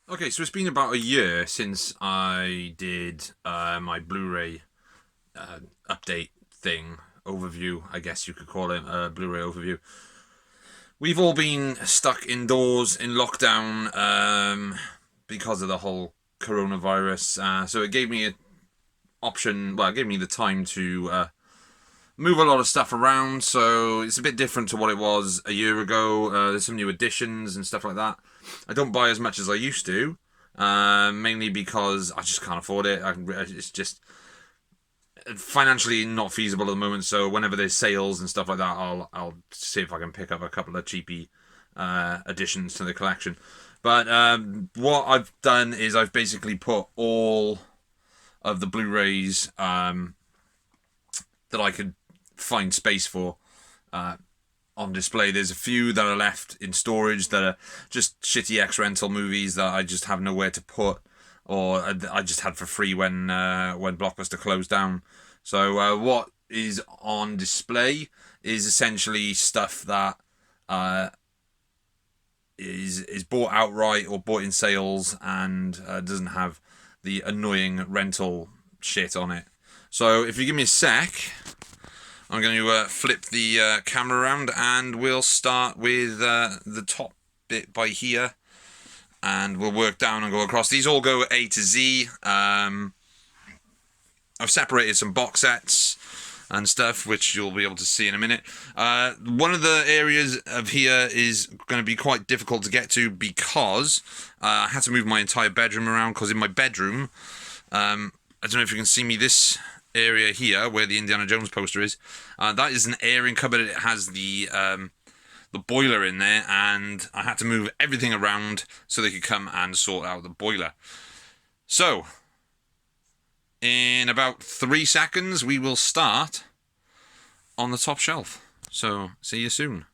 Okay, so it's been about a year since I did my Blu-ray update thing, overview, I guess you could call it, Blu-ray overview. We've all been stuck indoors in lockdown because of the whole coronavirus, so it gave me an option, well, it gave me the time to move a lot of stuff around, so it's a bit different to what it was a year ago. There's some new additions and stuff like that. I don't buy as much as I used to, mainly because I just can't afford it. It's just financially not feasible at the moment. So whenever there's sales and stuff like that, I'll see if I can pick up a couple of cheapy additions to the collection. But what I've done is I've basically put all of the Blu-rays that I could find space for on display. There's a few that are left in storage that are just shitty X-rental movies that I just have nowhere to put, or I just had for free when Blockbuster closed down. So what is on display is essentially stuff that is bought outright or bought in sales and doesn't have the annoying rental shit on it. So if you give me a sec, I'm going to flip the camera around and we'll start with the top bit by here and we'll work down and go across. These all go A to Z. I've separated some box sets and stuff, which you'll be able to see in a minute. One of the areas of here is going to be quite difficult to get to because I had to move my entire bedroom around, because in my bedroom, I don't know if you can see me, this area here where the Indiana Jones poster is, that is an airing cupboard. It has the boiler in there, and I had to move everything around so they could come and sort out the boiler. So in about 3 seconds we will start on the top shelf, so see you soon.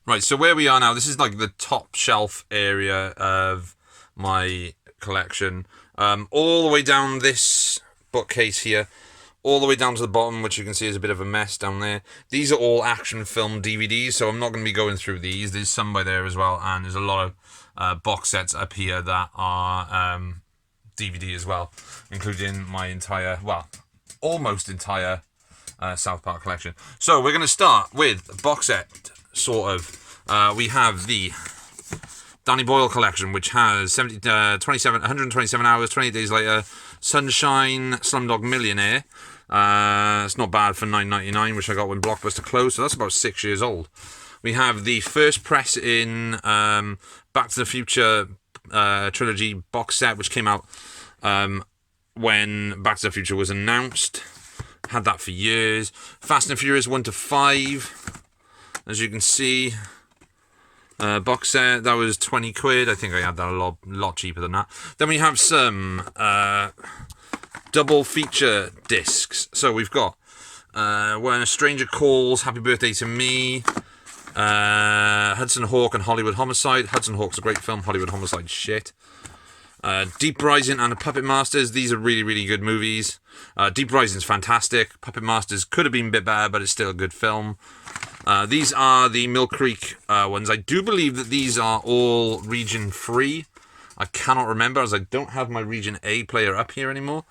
Right, so where we are now, this is like the top shelf area of my collection, all the way down this bookcase here, all the way down to the bottom, which you can see is a bit of a mess down there. These are all action film DVDs, so I'm not going to be going through these. There's some by there as well, and there's a lot of box sets up here that are DVD as well, including my entire, well, almost entire South Park collection. So we're going to start with box set, sort of. We have the Danny Boyle collection, which has 127 hours, 28 days later, Sunshine, Slumdog Millionaire. It's not bad for $9.99, which I got when Blockbuster closed, so that's about 6 years old. We have the first press in Back to the Future trilogy box set, which came out when Back to the Future was announced. Had that for years. Fast and Furious 1 to 5, as you can see. Box set, that was 20 quid. I think I had that a lot cheaper than that. Then we have some double feature discs. So we've got When a Stranger Calls, Happy Birthday to Me, Hudson Hawk and Hollywood Homicide. Hudson Hawk's a great film, Hollywood Homicide shit. Deep Rising and The Puppet Masters. These are really, really good movies. Deep Rising's fantastic. Puppet Masters could have been a bit better, but it's still a good film. These are the Mill Creek ones. I do believe that these are all region free. I cannot remember, as I don't have my region A player up here anymore.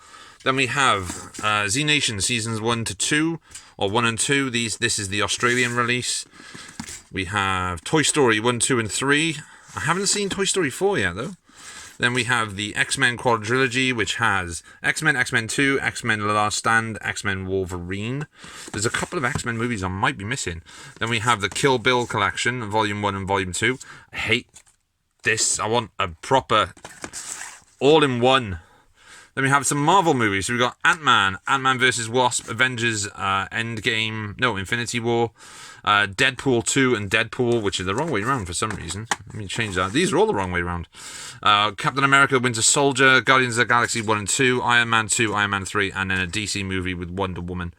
Then we have Z Nation seasons 1 to 2, or 1 and 2. This is the Australian release. We have Toy Story 1, 2, and 3. I haven't seen Toy Story 4 yet, though. Then we have the X-Men quadrilogy, which has X-Men, X-Men 2, X-Men The Last Stand, X-Men Wolverine. There's a couple of X-Men movies I might be missing. Then we have the Kill Bill collection, Volume 1 and Volume 2. I hate this. I want a proper all-in-one. Then we have some Marvel movies. So we've got Ant-Man, Ant-Man vs. Wasp, Avengers Infinity War, Deadpool 2 and Deadpool, which is the wrong way around for some reason. Let me change that. These are all the wrong way around. Captain America, Winter Soldier, Guardians of the Galaxy 1 and 2, Iron Man 2, Iron Man 3, and then a DC movie with Wonder Woman.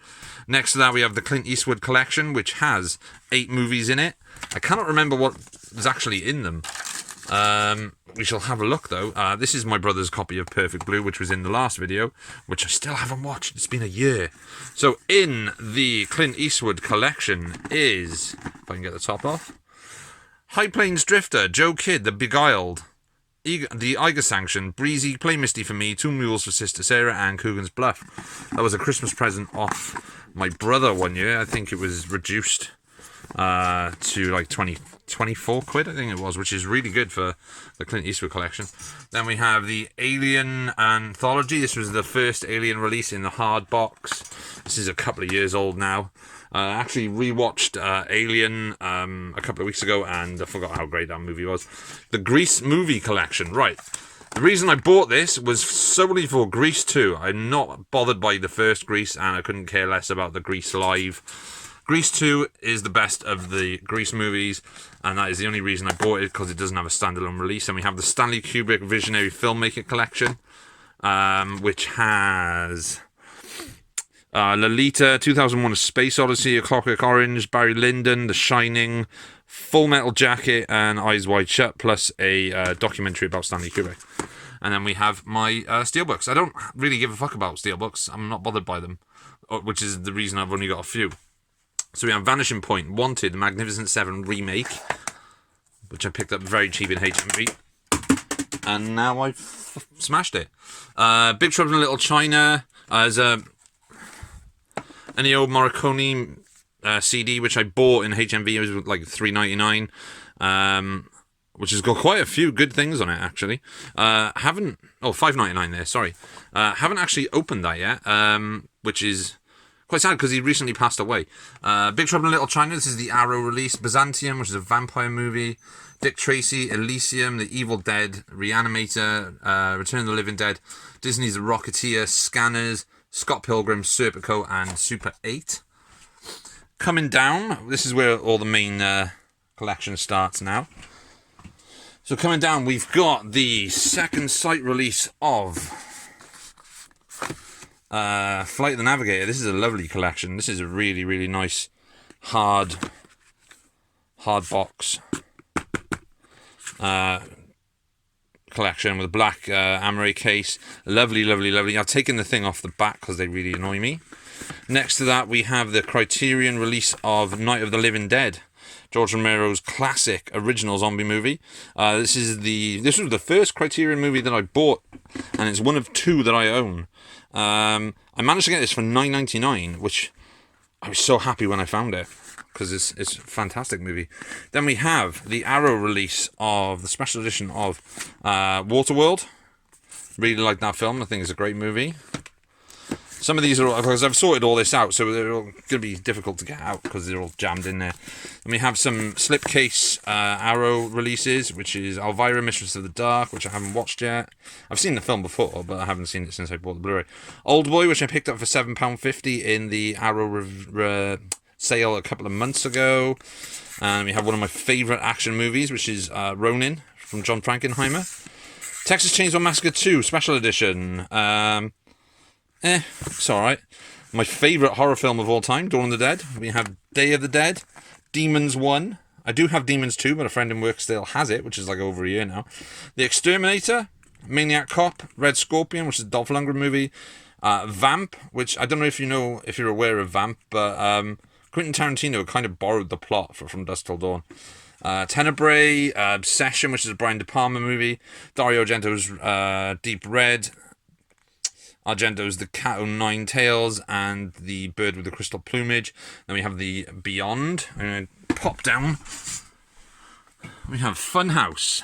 Next to that, we have the Clint Eastwood collection, which has 8 movies in it. I cannot remember what was actually in them. We shall have a look, though. This is my brother's copy of Perfect Blue, which was in the last video, which I still haven't watched. It's been a year. So in the Clint Eastwood collection is, if I can get the top off, High Plains Drifter, Joe Kidd, The Beguiled, the Eiger Sanction, Breezy, Play Misty for Me, Two Mules for Sister Sarah, and Coogan's Bluff. That was a Christmas present off my brother one year. I think it was reduced to like 24 quid, I think it was, which is really good for the Clint Eastwood collection. Then we have the Alien Anthology. This was the first Alien release in the hard box. This is a couple of years old now. Actually rewatched Alien a couple of weeks ago, and I forgot how great that movie was. The Grease movie collection. Right. The reason I bought this was solely for Grease 2. I'm not bothered by the first Grease, and I couldn't care less about the Grease Live. Grease 2 is the best of the Grease movies, and that is the only reason I bought it, because it doesn't have a standalone release. And we have the Stanley Kubrick Visionary Filmmaker Collection, which has Lolita, 2001: A Space Odyssey, A Clockwork Orange, Barry Lyndon, The Shining, Full Metal Jacket, and Eyes Wide Shut, plus a documentary about Stanley Kubrick. And then we have my steelbooks. I don't really give a fuck about steelbooks. I'm not bothered by them, which is the reason I've only got a few. So we have Vanishing Point, Wanted, The Magnificent Seven remake, which I picked up very cheap in HMV, and now I've smashed it. Big Trouble in Little China, as Ennio Morricone CD, which I bought in HMV. It was like $3.99, which has got quite a few good things on it, actually. $5.99 there, sorry. Haven't actually opened that yet, which is quite sad, because he recently passed away. Big Trouble in Little China, this is the Arrow release. Byzantium, which is a vampire movie. Dick Tracy, Elysium, The Evil Dead, Reanimator, Return of the Living Dead, Disney's The Rocketeer, Scanners, Scott Pilgrim, Serpico, and Super 8. Coming down, this is where all the main collection starts now. So coming down, we've got the second sight release of Flight of the Navigator. This is a lovely collection. This is a really, really nice hard box collection with a black amaret case. Lovely, lovely, lovely. I've taken the thing off the back because they really annoy me. Next to that, we have the Criterion release of Night of the Living Dead, George Romero's classic original zombie movie. This was the first Criterion movie that I bought, and it's one of two that I own. I managed to get this for $9.99, which I was so happy when I found it, because it's a fantastic movie. Then we have the Arrow release of the special edition of Waterworld. Really like that film. I think it's a great movie. Some of these are, because I've sorted all this out, so they're all going to be difficult to get out because they're all jammed in there. And we have some slipcase Arrow releases, which is Elvira, Mistress of the Dark, which I haven't watched yet. I've seen the film before, but I haven't seen it since I bought the Blu-ray. Old Boy, which I picked up for £7.50 in the Arrow sale a couple of months ago. And we have one of my favourite action movies, which is Ronin from John Frankenheimer. Texas Chainsaw Massacre 2 Special Edition. It's alright. My favourite horror film of all time, Dawn of the Dead. We have Day of the Dead, Demons 1. I do have Demons 2, but a friend in work still has it, which is like over a year now. The Exterminator, Maniac Cop, Red Scorpion, which is a Dolph Lundgren movie. Vamp, which I don't know if you're aware of Vamp, but Quentin Tarantino kind of borrowed the plot from Dusk Till Dawn. Tenebrae, Obsession, which is a Brian De Palma movie. Dario Argento's Deep Red. Argento's The Cat o' Nine Tails and The Bird with the Crystal Plumage. Then we have the Beyond. I'm going to pop down. We have Funhouse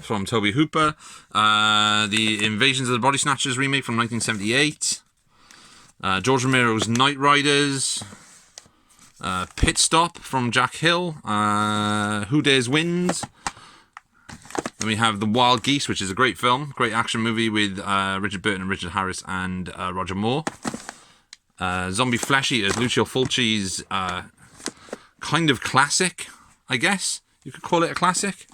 from Toby Hooper. The Invasions of the Body Snatchers remake from 1978. George Romero's Night Riders. Pit Stop from Jack Hill. Who Dares Wins. Then we have The Wild Geese, which is a great film, great action movie with Richard Burton and Richard Harris and Roger Moore. Zombie Flesh Eaters, Lucio Fulci's kind of classic, I guess. You could call it a classic.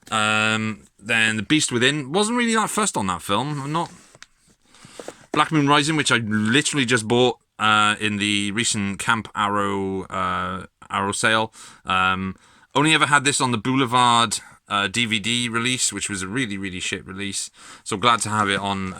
Then The Beast Within. Wasn't really that fussed on that film. I'm not. Black Moon Rising, which I literally just bought in the recent Camp Arrow sale. Only ever had this on the Boulevard DVD release, which was a really, really shit release. So glad to have it on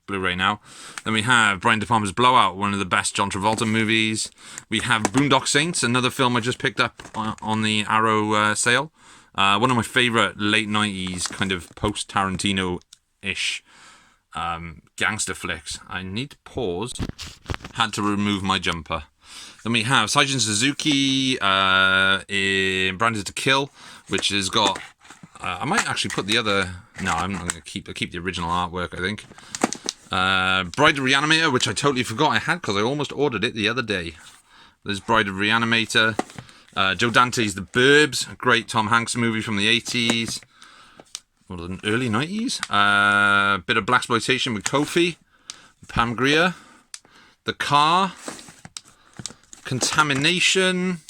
Blu-ray now. Then we have Brian De Palma's Blowout, one of the best John Travolta movies. We have Boondock Saints, another film I just picked up on the Arrow sale. One of my favourite late 90s kind of post-Tarantino-ish gangster flicks. I need to pause. Had to remove my jumper. Then we have Seijin Suzuki in Branded to Kill, which has got... I might actually put the other... No, I'm not going to keep the original artwork, I think. Bride of Reanimator, which I totally forgot I had because I almost ordered it the other day. There's Bride of Reanimator. Joe Dante's The Burbs, a great Tom Hanks movie from the 80s. Well, the early 90s. Bit of blaxploitation with Kofi. Pam Grier. The Car. Contamination.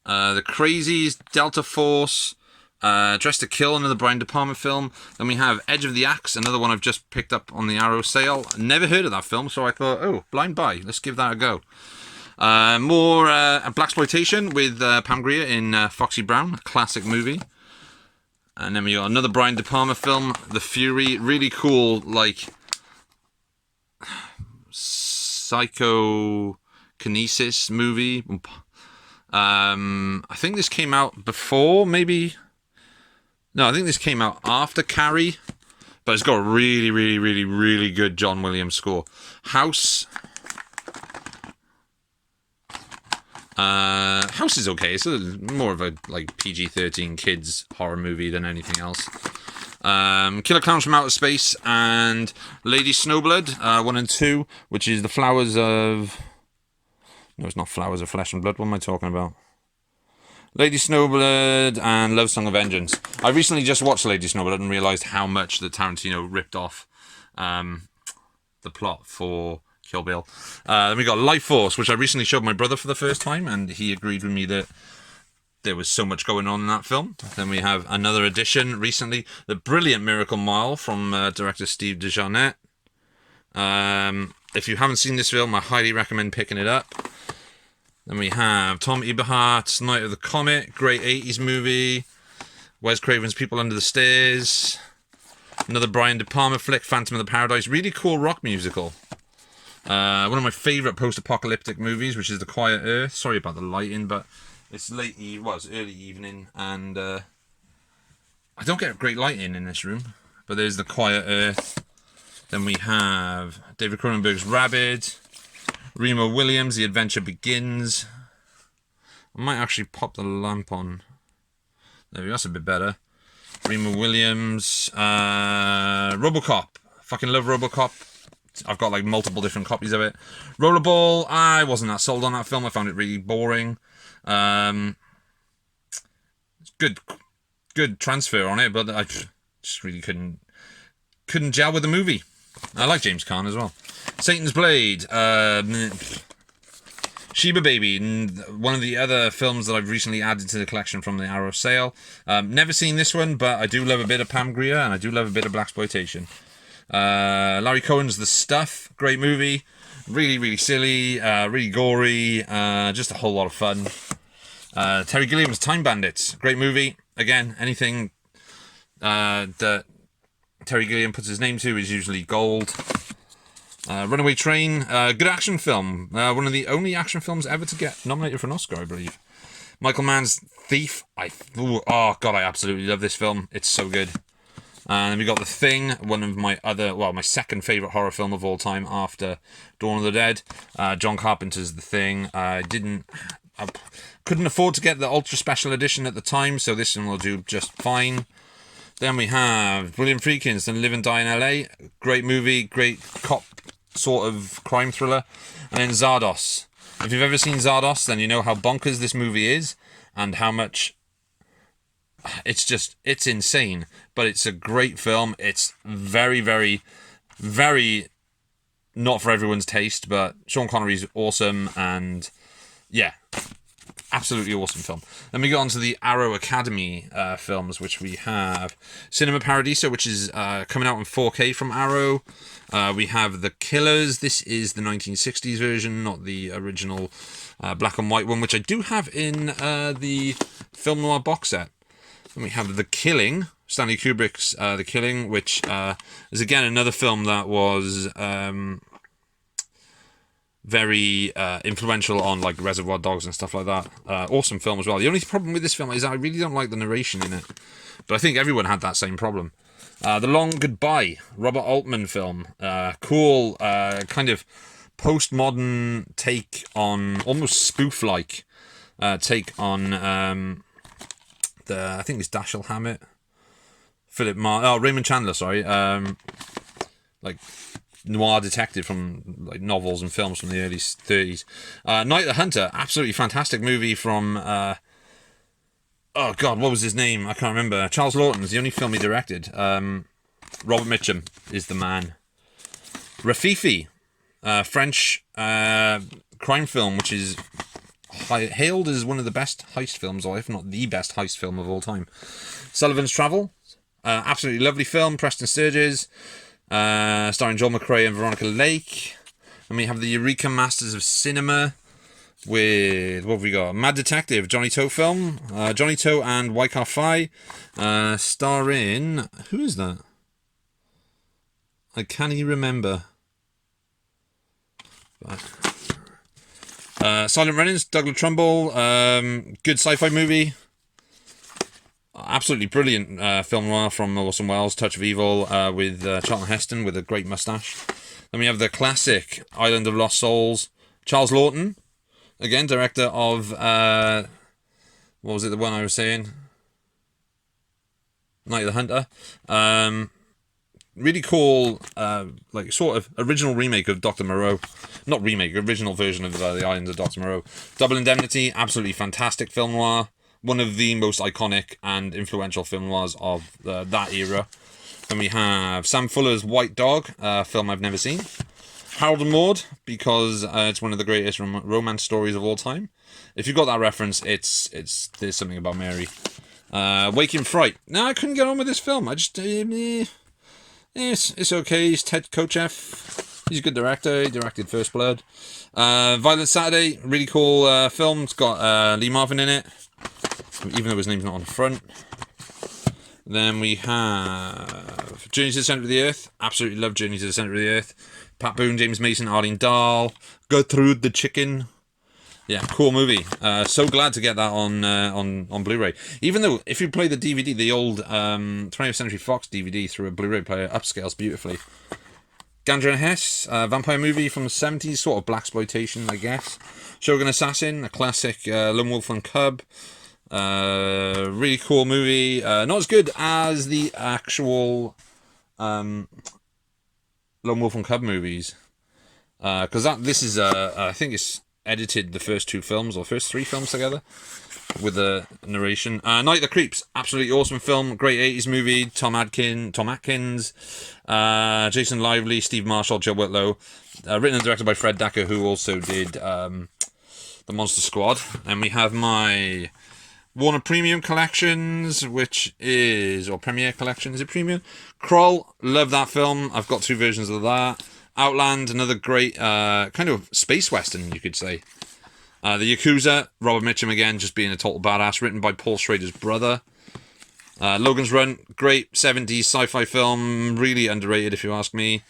The Crazies. Delta Force. Dressed to Kill, another Brian De Palma film. Then we have Edge of the Axe, another one I've just picked up on the Arrow sale. Never heard of that film, so I thought, oh, blind buy. Let's give that a go. More blaxploitation with Pam Grier in Foxy Brown, a classic movie. And then we got another Brian De Palma film, The Fury. Really cool, like, psychokinesis movie. I think this came out before, maybe... No, I think this came out after Carrie, but it's got a really, really, really, really good John Williams score. House. House is okay. It's more of a like PG-13 kids horror movie than anything else. Killer Clowns from Outer Space and Lady Snowblood 1 and 2, which is the Flowers of... No, it's not Flowers of Flesh and Blood. What am I talking about? Lady Snowblood and Love Song of Vengeance. I recently just watched Lady Snowblood and realised how much that Tarantino ripped off the plot for Kill Bill. Then we got Life Force, which I recently showed my brother for the first time, and he agreed with me that there was so much going on in that film. Then we have another edition recently, The Brilliant Miracle Mile from director Steve DeJarnette. If you haven't seen this film, I highly recommend picking it up. Then we have Tom Eberhardt's Night of the Comet, great 80s movie. Wes Craven's People Under the Stairs. Another Brian De Palma flick, Phantom of the Paradise. Really cool rock musical. One of my favourite post-apocalyptic movies, which is The Quiet Earth. Sorry about the lighting, but it's early evening, and I don't get great lighting in this room. But there's The Quiet Earth. Then we have David Cronenberg's Rabid. Remo Williams, The Adventure Begins. I might actually pop the lamp on. There we go, that's a bit better. Remo Williams. Robocop. Fucking love Robocop. I've got like multiple different copies of it. Rollerball. I wasn't that sold on that film. I found it really boring. Good transfer on it, but I just really couldn't gel with the movie. I like James Caan as well. Satan's Blade, Sheba Baby, one of the other films that I've recently added to the collection from the Arrow sale. Never seen this one, but I do love a bit of Pam Grier, and I do love a bit of blaxploitation. Larry Cohen's The Stuff, great movie, really, really silly, really gory, just a whole lot of fun. Terry Gilliam's Time Bandits, great movie. Again, anything that Terry Gilliam puts his name to is usually gold. Runaway Train, good action film. One of the only action films ever to get nominated for an Oscar, I believe. Michael Mann's Thief. Oh god, I absolutely love this film. It's so good. And then we got The Thing, one of my second favourite horror film of all time after Dawn of the Dead. John Carpenter's The Thing. I couldn't afford to get the ultra special edition at the time, so this one will do just fine. Then we have William Friedkin's And Live and Die in LA. Great movie, great cop sort of crime thriller. And then Zardos. If you've ever seen Zardos, then you know how bonkers this movie is and how much... It's insane, but it's a great film. It's very, very, very not for everyone's taste, but Sean Connery's awesome, and yeah, absolutely awesome film. Then we go on to the Arrow Academy films, which we have Cinema Paradiso, which is coming out in 4K from Arrow. We have The Killers. This is the 1960s version, not the original black and white one, which I do have in the film noir box set. Then we have The Killing, Stanley Kubrick's The Killing, which is again another film that was very influential on like Reservoir Dogs and stuff like that. Awesome film as well. The only problem with this film is I really don't like the narration in it, but I think everyone had that same problem. The Long Goodbye, Robert Altman film. Cool, kind of postmodern take on, almost spoof-like take on I think it's Dashiell Hammett, Raymond Chandler, sorry, like noir detective from like novels and films from the early 30s. Night the Hunter, absolutely fantastic movie from oh god, what was his name? I can't remember. Charles Lawton's the only film he directed. Robert Mitchum is the man. Rafifi, French crime film, which is hailed as one of the best heist films, or if not the best heist film of all time. Sullivans Travel, absolutely lovely film. Preston Sturges, starring Joel McCrea and Veronica Lake. And we have the Eureka Masters of Cinema with, what have we got? Mad Detective, Johnny Toe film. Johnny Toe and Waikar Fai, starring, who is that? I can't even remember. Silent Runnings, Douglas Trumbull, good sci-fi movie. Absolutely brilliant film noir from Orson Welles, Touch of Evil, with Charlton Heston with a great moustache. Then we have the classic Island of Lost Souls, Charles Lawton, again director of what was it, the one I was saying, Night of the Hunter. Really cool, like sort of original remake of Dr. Moreau. Not remake, original version of the Islands of Dr. Moreau. Double Indemnity, absolutely fantastic film noir. One of the most iconic and influential film noirs of that era. Then we have Sam Fuller's White Dog, a film I've never seen. Harold and Maude, because it's one of the greatest romance stories of all time. If you've got that reference, it's There's Something About Mary. Waking Fright. No, I couldn't get on with this film. I just... It's okay. He's Ted Kotcheff. He's a good director. He directed First Blood. Violent Saturday, really cool film. It's got Lee Marvin in it, even though his name's not on the front. Then we have Journey to the Centre of the Earth. Absolutely love Journey to the Centre of the Earth. Pat Boone, James Mason, Arlene Dahl, Gertrude the Chicken. Yeah, cool movie. So glad to get that on Blu-ray. Even though, if you play the DVD, the old 20th Century Fox DVD through a Blu-ray player, upscales beautifully. Gandra and Hess, vampire movie from the 70s, sort of blaxploitation, I guess. Shogun Assassin, a classic Lone Wolf and Cub. Really cool movie. Not as good as the actual Lone Wolf and Cub movies. Because this is, I think it's edited the first two films, or first three films together, with the narration. Night of the Creeps, absolutely awesome film, great 80s movie. Tom Atkins, Jason Lively, Steve Marshall, Joe Whitlow. Written and directed by Fred Decker, who also did The Monster Squad. And we have my Warner Premium Collections, which is, or Premiere Collection, is it Premium? Kroll, love that film. I've got two versions of that. Outland, another great kind of space western, you could say. The Yakuza, Robert Mitchum again, just being a total badass, written by Paul Schrader's brother. Logan's Run, great 70s sci-fi film, really underrated if you ask me.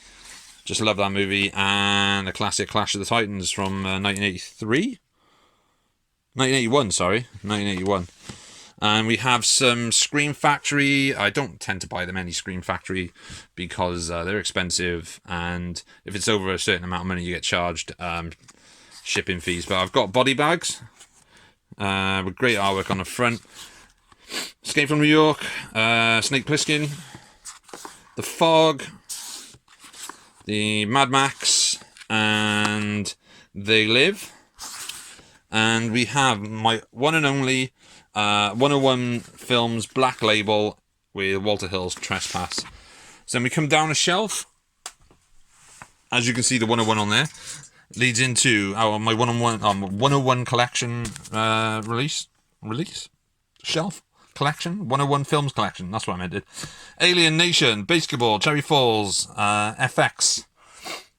Just love that movie. And a classic, Clash of the Titans from 1983? 1981, sorry. 1981. And we have some Scream Factory. I don't tend to buy them any Scream Factory because they're expensive, and if it's over a certain amount of money you get charged shipping fees. But I've got Body Bags with great artwork on the front. Escape from New York, Snake Plissken, The Fog, the Mad Max, and They Live. And we have my one and only 101 Films Black Label with Walter Hill's Trespass. So then we come down a shelf. As you can see, the 101 on there leads into my 101 collection release shelf collection. 101 Films collection. That's what I meant. Alien Nation, Basketball, Cherry Falls, FX,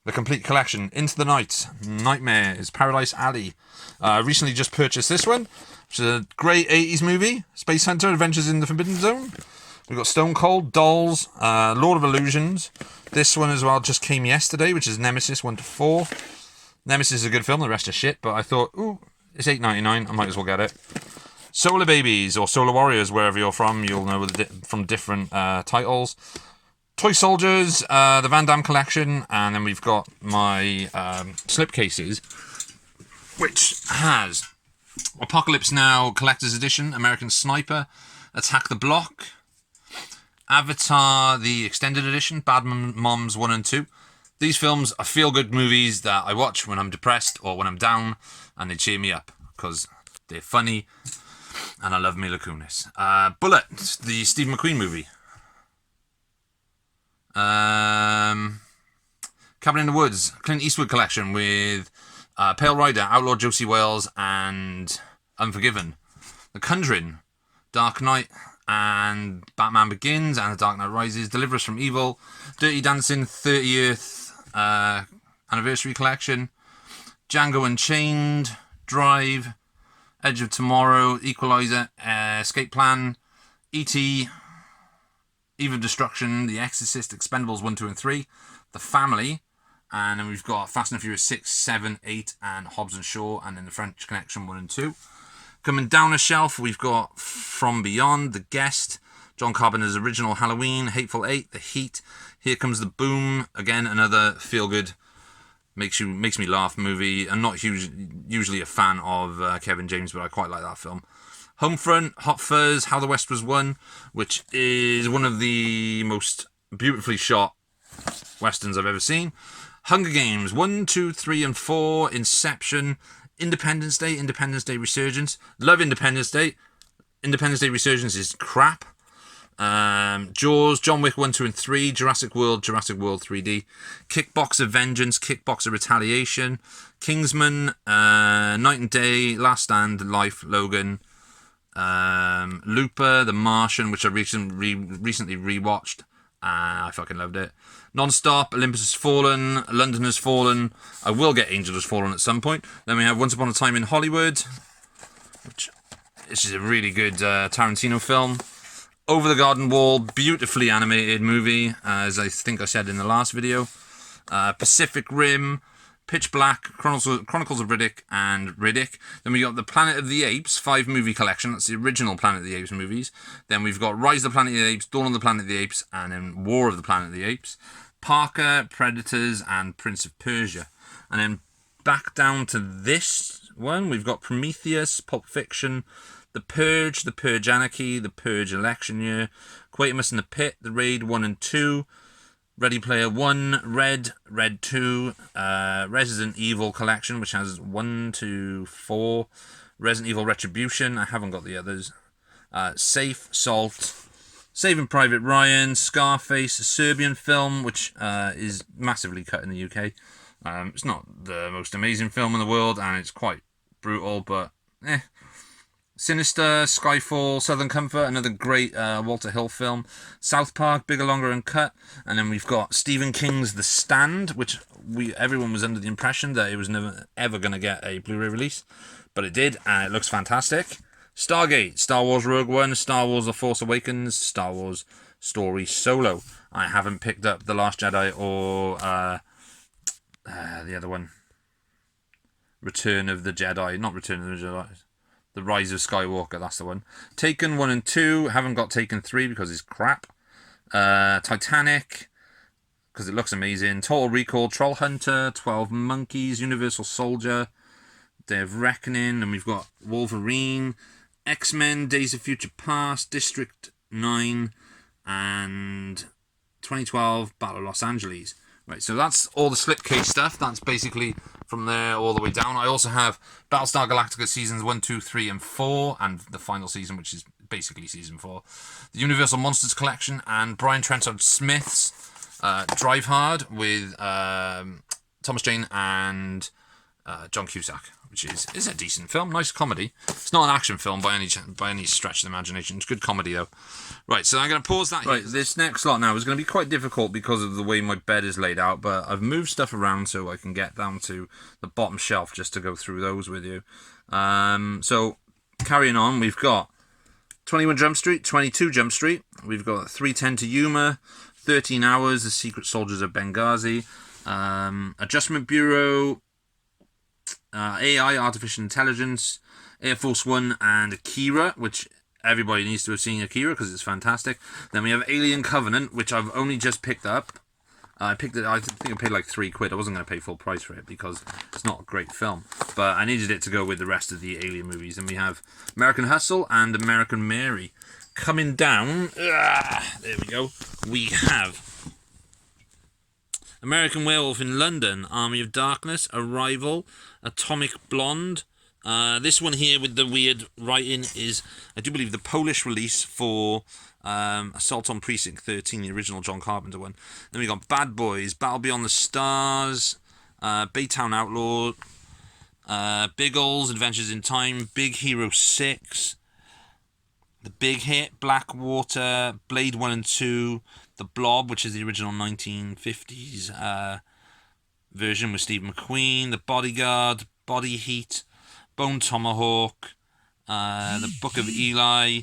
the complete collection. Into the Night, Nightmares, Paradise Alley. Recently just purchased this one, which is a great 80s movie. Space Hunter, Adventures in the Forbidden Zone. We've got Stone Cold, Dolls, Lord of Illusions. This one as well just came yesterday, which is Nemesis 1 to 4. Nemesis is a good film, the rest are shit, but I thought, ooh, it's $8.99, I might as well get it. Solar Babies, or Solar Warriors, wherever you're from, you'll know from different titles. Toy Soldiers, the Van Damme collection, and then we've got my slipcases, which has Apocalypse Now Collector's Edition, American Sniper, Attack the Block, Avatar, the Extended Edition, Bad Moms 1 and 2. These films are feel-good movies that I watch when I'm depressed or when I'm down, and they cheer me up, because they're funny, and I love Mila Kunis. Bullet, the Steve McQueen movie. Cabin in the Woods, Clint Eastwood collection with Pale Rider, Outlaw Josie Wales, and Unforgiven. The Conjuring, Dark Knight, and Batman Begins, and The Dark Knight Rises. Deliver Us from Evil, Dirty Dancing 30th Anniversary Collection, Django Unchained, Drive, Edge of Tomorrow, Equalizer, Escape Plan, E.T., Eve of Destruction, The Exorcist, Expendables 1, 2, and 3, The Family, and then we've got Fast and Furious 6, 7, 8, and Hobbs and Shaw, and then The French Connection 1 and 2. Coming down a shelf, we've got From Beyond, The Guest, John Carpenter's original Halloween, Hateful Eight, The Heat, Here Comes the Boom, again another feel-good, makes me laugh movie. I'm not usually a fan of Kevin James, but I quite like that film. Homefront, Hot Fuzz, How the West Was Won, which is one of the most beautifully shot westerns I've ever seen. Hunger Games 1, 2, 3, and 4, Inception, Independence Day Resurgence. Love Independence Day. Independence Day Resurgence is crap. Jaws, John Wick 1, 2, and 3, Jurassic World 3D, Kickboxer Vengeance, Kickboxer Retaliation, Kingsman, Night and Day, Last Stand, Life, Logan, Looper, The Martian, which I recently rewatched. I fucking loved it. Non-Stop, Olympus Has Fallen, London Has Fallen. I will get Angel Has Fallen at some point. Then we have Once Upon a Time in Hollywood, which is a really good Tarantino film. Over the Garden Wall, beautifully animated movie, as I think I said in the last video. Pacific Rim, Pitch Black, Chronicles of Riddick, and Riddick. Then we got the Planet of the Apes 5-movie collection. That's the original Planet of the Apes movies. Then we've got Rise of the Planet of the Apes, Dawn of the Planet of the Apes, and then War of the Planet of the Apes. Parker, Predators, and Prince of Persia. And then back down to this one, we've got Prometheus, Pulp Fiction, The Purge Anarchy, The Purge Election Year, Quatermass in the Pit, The Raid 1 and 2, Ready Player 1, Red 2, Resident Evil Collection, which has 1 to 4, Resident Evil Retribution, I haven't got the others, Safe, Salt, Saving Private Ryan, Scarface, a Serbian film, which is massively cut in the UK. It's not the most amazing film in the world, and it's quite brutal, but Sinister, Skyfall, Southern Comfort, another great Walter Hill film. South Park, Bigger, Longer, and Cut. And then we've got Stephen King's The Stand, which everyone was under the impression that it was never ever going to get a Blu-ray release. But it did, and it looks fantastic. Stargate, Star Wars Rogue One, Star Wars The Force Awakens, Star Wars Story Solo. I haven't picked up The Last Jedi or the other one. Return of the Jedi. Not Return of the Jedi. The Rise of Skywalker, that's the one. Taken 1 and 2, haven't got Taken 3 because it's crap. Titanic, because it looks amazing. Total Recall, Troll Hunter, 12 Monkeys, Universal Soldier, Day of Reckoning, and we've got Wolverine, X-Men, Days of Future Past, District 9, and 2012 Battle of Los Angeles. Right, so that's all the slipcase stuff. That's basically from there all the way down. I also have Battlestar Galactica seasons 1, 2, 3, and 4, and the final season, which is basically season 4. The Universal Monsters collection, and Brian Trenchard Smith's Drive Hard with Thomas Jane and John Cusack, which is a decent film, nice comedy. It's not an action film by any stretch of the imagination. It's good comedy though. Right, so I'm going to pause that. Right, this next lot now is going to be quite difficult because of the way my bed is laid out, but I've moved stuff around so I can get down to the bottom shelf just to go through those with you. So carrying on, we've got 21 Jump Street, 22 Jump Street. We've got 310 to Yuma, 13 Hours, The Secret Soldiers of Benghazi, Adjustment Bureau, AI, Artificial Intelligence, Air Force One, and Akira, which everybody needs to have seen Akira because it's fantastic. Then we have Alien Covenant, which I've only just picked up. I picked it. I think I paid like £3. I wasn't going to pay full price for it because it's not a great film, but I needed it to go with the rest of the Alien movies. And we have American Hustle and American Mary. Coming down, there we go. We have American Werewolf in London, Army of Darkness, Arrival, Atomic Blonde. This one here with the weird writing is, I do believe, the Polish release for Assault on Precinct 13, the original John Carpenter one. Then we got Bad Boys, Battle Beyond the Stars, Baytown Outlaw, Biggles, Adventures in Time, Big Hero 6, The Big Hit, Blackwater, Blade 1 and 2, The Blob, which is the original 1950s version with Steve McQueen, The Bodyguard, Body Heat, Bone Tomahawk, The Book of Eli,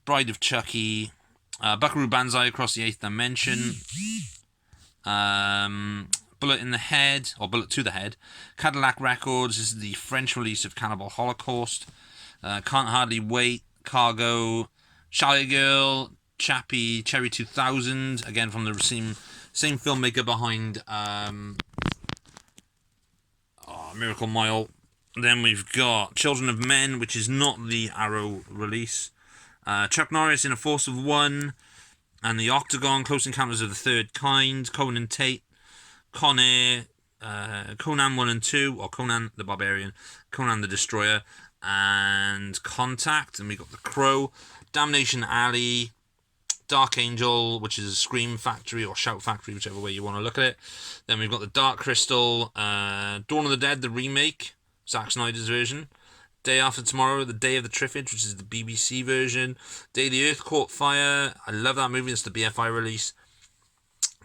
Bride of Chucky, Buckaroo Banzai Across the Eighth Dimension, Bullet in the Head, or Bullet to the Head, Cadillac Records. This is the French release of Cannibal Holocaust, Can't Hardly Wait, Cargo, Shy Girl, Chappie, Cherry 2000, again from the same filmmaker behind Miracle Mile. Then we've got Children of Men, which is not the Arrow release. Chuck Norris in A Force of One, and The Octagon, Close Encounters of the Third Kind, Conan Tate, Con Air, Conan 1 and 2, or Conan the Barbarian, Conan the Destroyer, and Contact. And we got The Crow, Damnation Alley, Dark Angel, which is a Scream Factory or Shout Factory, whichever way you want to look at it. Then we've got The Dark Crystal, Dawn of the Dead, the remake, Zack Snyder's version. Day After Tomorrow, The Day of the Triffids, which is the BBC version. Day the Earth Caught Fire. I love that movie. It's the BFI release.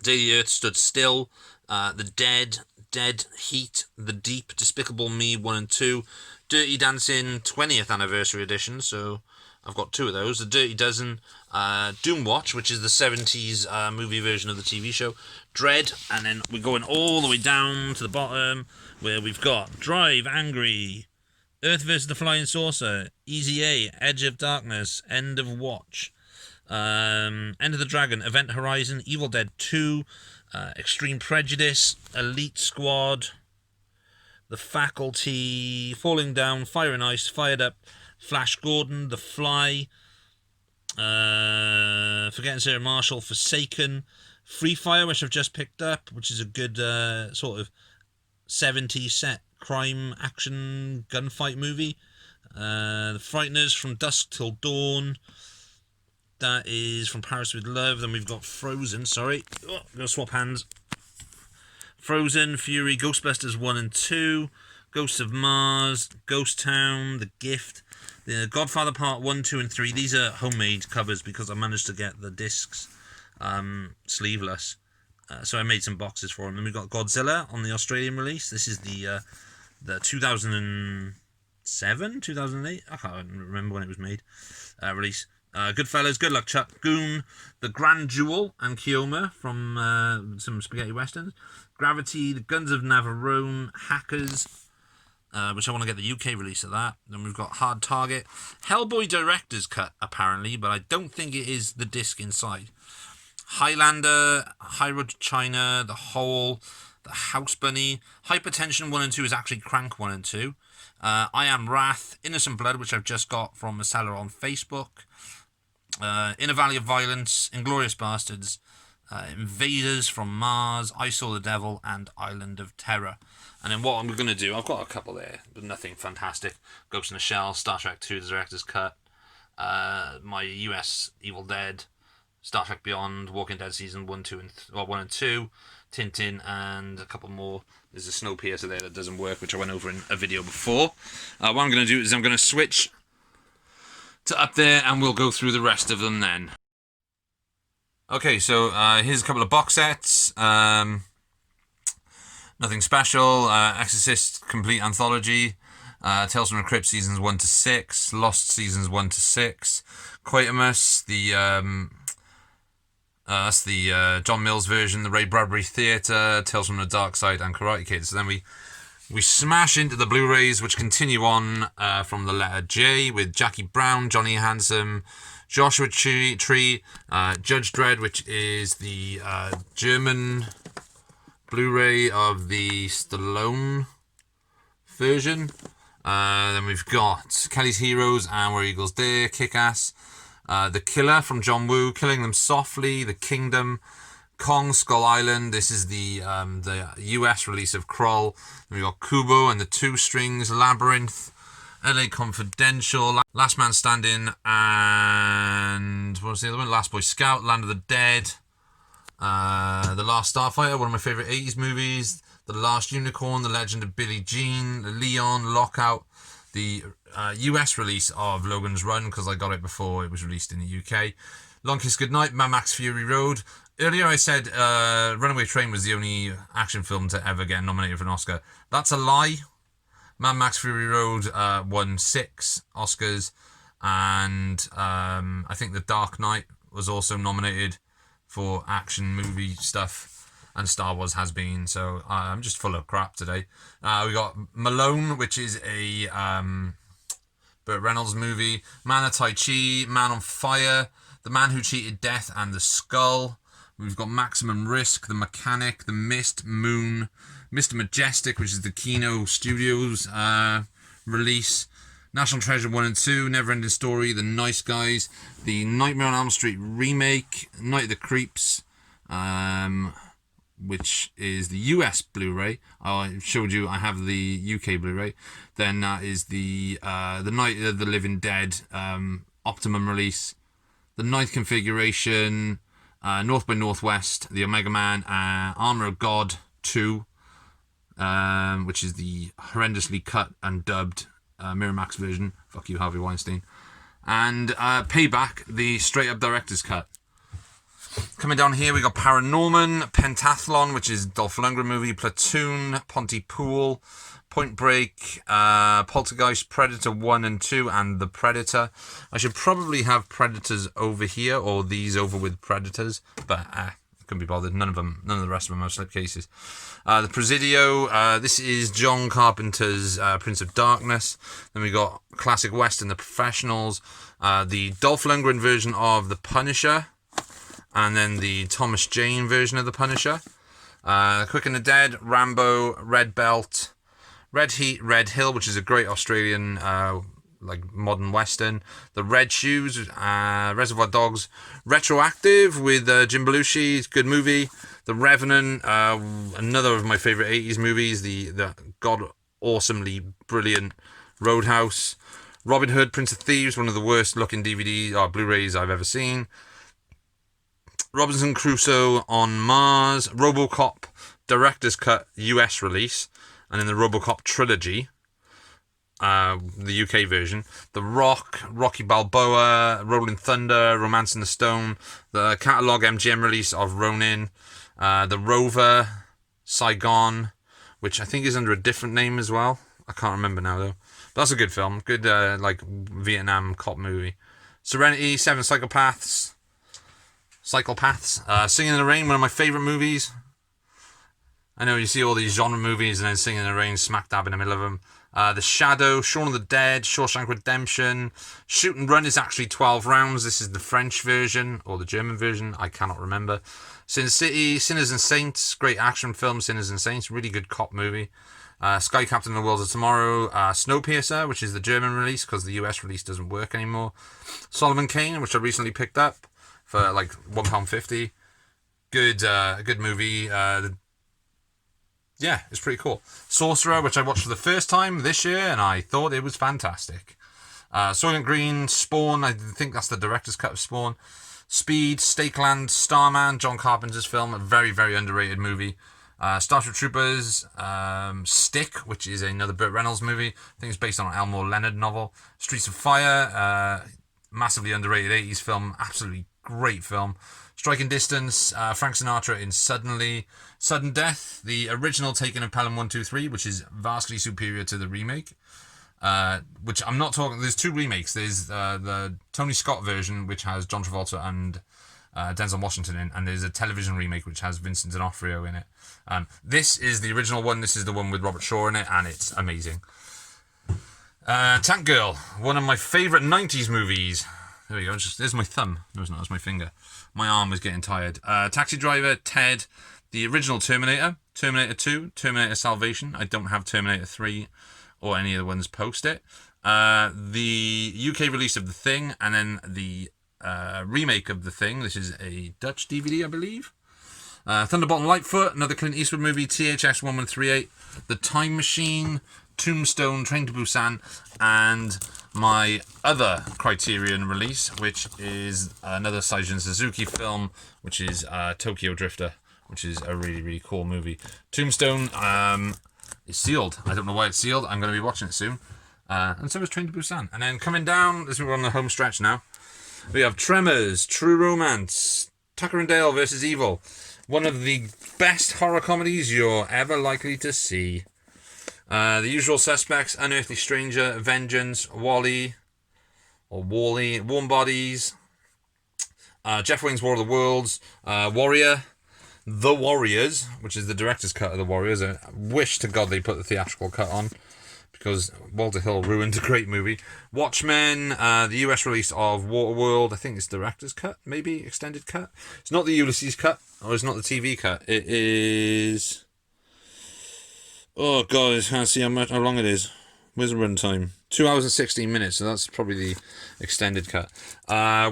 Day the Earth Stood Still. The Dead Heat. The Deep, Despicable Me 1 and 2. Dirty Dancing 20th Anniversary Edition. So I've got 2 of those. The Dirty Dozen. Doom Watch, which is the 70s movie version of the TV show. Dread. And then we're going all the way down to the bottom where we've got Drive Angry, Earth vs. the Flying Saucer, Easy A, Edge of Darkness, End of Watch, End of the Dragon, Event Horizon, Evil Dead 2, Extreme Prejudice, Elite Squad, The Faculty, Falling Down, Fire and Ice, Fired Up, Flash Gordon, The Fly, Forgetting Sarah Marshall, Forsaken, Free Fire, which I've just picked up, which is a good sort of 70s set crime action gunfight movie. The Frighteners, From Dusk Till Dawn. That is From Paris with Love. Then we've got Frozen. Sorry, I'm gonna swap hands. Frozen, Fury, Ghostbusters 1 and 2, Ghosts of Mars, Ghost Town, The Gift, The Godfather Part 1, 2 and 3. These are homemade covers because I managed to get the discs sleeveless. So I made some boxes for them. Then we've got Godzilla on the Australian release. This is the 2007, 2008, I can't remember when it was made, release. Goodfellas, Good Luck Chuck, Goon, The Grand Jewel, and Kioma from some spaghetti westerns. Gravity, The Guns of Navarone, Hackers, which I want to get the UK release of that. Then we've got Hard Target, Hellboy Director's Cut, apparently, but I don't think it is the disc inside. Highlander, High Road to China, The Hole, The House Bunny. Hypertension 1 and 2 is actually Crank 1 and 2. I Am Wrath, Innocent Blood, which I've just got from a seller on Facebook. In a Valley of Violence, Inglourious Bastards, Invaders from Mars, I Saw the Devil, and Island of Terror. And then what I'm going to do, I've got a couple there, but nothing fantastic. Ghost in the Shell, Star Trek 2, The Director's Cut, my US Evil Dead, Star Trek Beyond, Walking Dead Season 1 and 2, Tintin, and a couple more. There's a Snowpiercer there that doesn't work, which I went over in a video before. What I'm going to do is I'm going to switch to up there, and we'll go through the rest of them then. Okay, so here's a couple of box sets. Nothing special. Exorcist Complete Anthology. Tales from the Crypt Seasons 1 to 6. Lost Seasons 1 to 6. Quatermass, that's the John Mills version, the Ray Bradbury Theatre, Tales from the Dark Side, and Karate Kid. So then we We smash into the Blu-rays, which continue on from the letter J with Jackie Brown, Johnny Handsome, Joshua Tree, Judge Dredd, which is the German Blu-ray of the Stallone version. Then we've got Kelly's Heroes and Where Eagles Dare, Kick-Ass, The Killer from John Woo, Killing Them Softly, The Kingdom, Kong Skull Island. This is the US release of Krull. Then we got Kubo and the Two Strings, Labyrinth, LA Confidential, Last Man Standing, and what was the other one? Last Boy Scout, Land of the Dead, The Last Starfighter, one of my favourite 80s movies, The Last Unicorn, The Legend of Billie Jean, Leon, Lockout, the US release of Logan's Run, because I got it before it was released in the UK, Long Kiss Goodnight, Mad Max Fury Road. Earlier I said Runaway Train was the only action film to ever get nominated for an Oscar. That's a lie. Mad Max Fury Road won 6 Oscars, and I think The Dark Knight was also nominated for action movie stuff, and Star Wars has been, so I'm just full of crap today. We got Malone, which is a Burt Reynolds movie, Man of Tai Chi, Man on Fire, The Man Who Cheated Death and the Skull. We've got Maximum Risk, The Mechanic, The Mist, Moon, Mr. Majestic, which is the Kino Studios release, National Treasure 1 and 2, Neverending Story, The Nice Guys, the Nightmare on Elm Street remake, Night of the Creeps, which is the US Blu-ray. I showed you I have the UK Blu-ray. Then that is the Night of the Living Dead Optimum release, The Ninth Configuration, North by Northwest, The Omega Man, Armor of God 2, which is the horrendously cut and dubbed Miramax version. Fuck you, Harvey Weinstein. And Payback, the straight up director's cut. Coming down here, we got Paranorman, Pentathlon, which is Dolph Lundgren movie, Platoon, Pontypool, Point Break, Poltergeist, Predator 1 and 2, and The Predator. I should probably have Predators over here, or these over with Predators, but couldn't be bothered. None of the rest of them are slipcases. The Presidio, this is John Carpenter's Prince of Darkness. Then we got Classic Western, The Professionals, the Dolph Lundgren version of The Punisher, and then the Thomas Jane version of The Punisher. Quick and the Dead, Rambo, Red Belt, Red Heat, Red Hill, which is a great Australian like modern western. The Red Shoes, Reservoir Dogs, Retroactive with Jim Belushi, good movie. The Revenant, another of my favourite 80s movies, the god awesomely brilliant Roadhouse. Robin Hood, Prince of Thieves, one of the worst looking DVDs or Blu-rays I've ever seen. Robinson Crusoe on Mars, Robocop, Director's Cut US release, and then the Robocop trilogy, the UK version, The Rock, Rocky Balboa, Rolling Thunder, Romance in the Stone, the catalogue MGM release of Ronin, The Rover, Saigon, which I think is under a different name as well. I can't remember now though. But that's a good film, good like Vietnam cop movie. Serenity, Seven Psychopaths, Singing in the Rain, one of my favourite movies. I know you see all these genre movies and then Singing in the Rain smack dab in the middle of them. The Shadow, Shaun of the Dead, Shawshank Redemption. Shoot and Run is actually 12 rounds. This is the French version or the German version. I cannot remember. Sin City, Sinners and Saints, great action film, Sinners and Saints, really good cop movie. Sky Captain and the Worlds of Tomorrow, Snowpiercer, which is the German release because the US release doesn't work anymore. Solomon Kane, which I recently picked up for like £1.50. Good movie. Yeah, it's pretty cool. Sorcerer, which I watched for the first time this year, and I thought it was fantastic. Soylent Green, Spawn, I think that's the director's cut of Spawn. Speed, Stakeland, Starman, John Carpenter's film, a very, very underrated movie. Starship Troopers, Stick, which is another Burt Reynolds movie. I think it's based on an Elmore Leonard novel. Streets of Fire, massively underrated 80s film, absolutely great film. Striking Distance, Frank Sinatra in Sudden Death, the original taken of Pelham 123, which is vastly superior to the remake. Which I'm not talking. There's two remakes. There's the Tony Scott version, which has John Travolta and Denzel Washington in, and there's a television remake which has Vincent D'Onofrio in it. This is the original one. This is the one with Robert Shaw in it, and it's amazing. Tank Girl, one of my favourite 90s movies. There we go. There's my thumb. No, it's not. That's my finger. My arm is getting tired. Taxi Driver, Ted, the original Terminator, Terminator 2, Terminator Salvation. I don't have Terminator 3 or any of the ones post it. The UK release of The Thing, and then the remake of The Thing. This is a Dutch DVD, I believe. Thunderbolt and Lightfoot, another Clint Eastwood movie, THX 1138, The Time Machine, Tombstone, Train to Busan, and my other Criterion release, which is another Seijun Suzuki film, which is Tokyo Drifter, which is a really, really cool movie. Tombstone is sealed. I don't know why it's sealed. I'm going to be watching it soon. And so is Train to Busan. And then coming down, this is we're on the home stretch now. We have Tremors, True Romance, Tucker and Dale versus Evil. One of the best horror comedies you're ever likely to see. The Usual Suspects, Unearthly Stranger, Vengeance, Wally, Warm Bodies, Jeff Wayne's War of the Worlds, Warrior, The Warriors, which is the director's cut of The Warriors. I wish to God they put the theatrical cut on, because Walter Hill ruined a great movie. Watchmen, the US release of Waterworld. I think it's director's cut, maybe extended cut. It's not the Ulysses cut, or it's not the TV cut. It is... Oh God, I can't see how long it is. Where's the run time? 2 hours and 16 minutes, so that's probably the extended cut.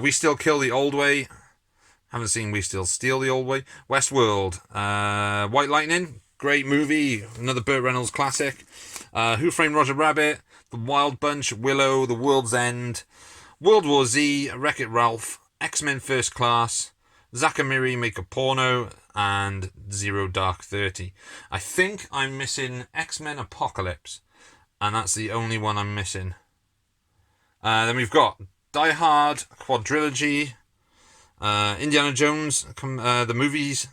We Still Kill the Old Way. Haven't seen We Still Steal the Old Way. Westworld. White Lightning. Great movie. Another Burt Reynolds classic. Who Framed Roger Rabbit. The Wild Bunch. Willow. The World's End. World War Z. Wreck-It Ralph. XMen First Class. Zack and Miri Make a Porno. And Zero Dark 30. I think I'm missing X-Men Apocalypse, and that's the only one I'm missing. Then we've got Die Hard Quadrilogy, Indiana Jones, the movies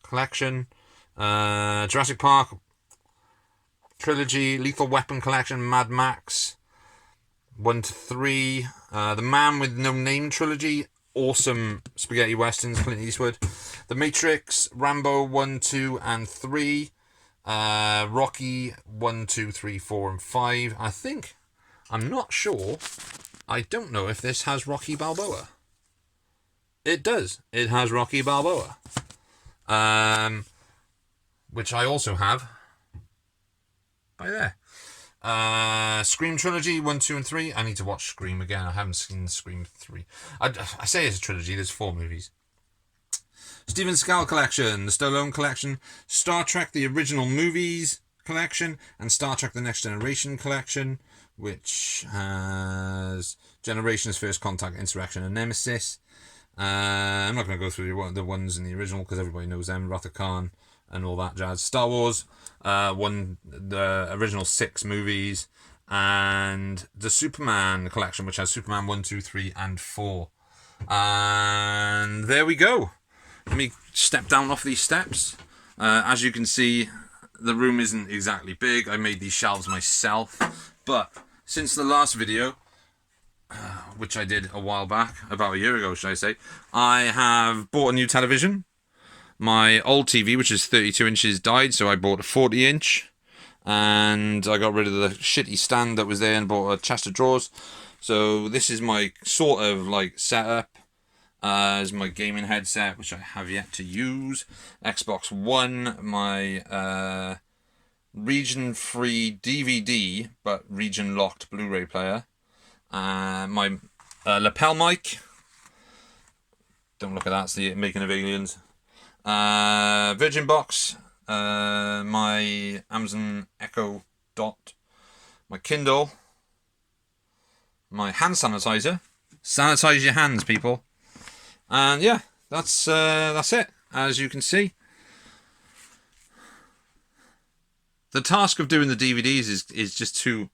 collection, Jurassic Park trilogy, Lethal Weapon collection, Mad Max 1 to 3, The Man with No Name trilogy, awesome spaghetti westerns, Clint Eastwood, The Matrix, Rambo 1, 2, and 3, Rocky 1, 2, 3, 4, and 5. I'm not sure. I don't know if this has Rocky Balboa. It does. It has Rocky Balboa. Which I also have by there. Scream trilogy 1, 2, and 3. I need to watch Scream again. I haven't seen Scream 3. I say it's a trilogy. There's 4 movies. Steven Seagal collection, the Stallone collection, Star Trek the original movies collection, and Star Trek the Next Generation collection, which has Generations, First Contact, Insurrection, and Nemesis. I'm not going to go through the ones in the original because everybody knows them. Wrath of Khan and all that jazz. Star Wars, the original 6 movies, and the Superman collection, which has Superman 1, 2, 3, and 4. And there we go. Let me step down off these steps. As you can see, the room isn't exactly big. I made these shelves myself. But since the last video, which I did a while back, about a year ago, should I say, I have bought a new television. My old TV, which is 32 inches, died, so I bought a 40-inch. And I got rid of the shitty stand that was there and bought a chest of drawers. So this is my sort of like setup. Is my gaming headset, which I have yet to use. Xbox One, my region-free DVD, but region-locked Blu-ray player. My lapel mic. Don't look at that, it's the Making of Aliens. Virgin box. My Amazon Echo Dot. My Kindle. My hand sanitizer. Sanitize your hands, people. And yeah, that's it. As you can see, the task of doing the DVDs is just too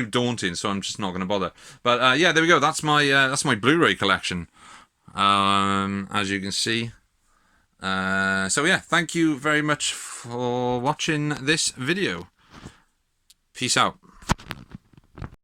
daunting, so I'm just not going to bother. But yeah, there we go. That's my Blu-ray collection. As you can see. So yeah, thank you very much for watching this video. Peace out.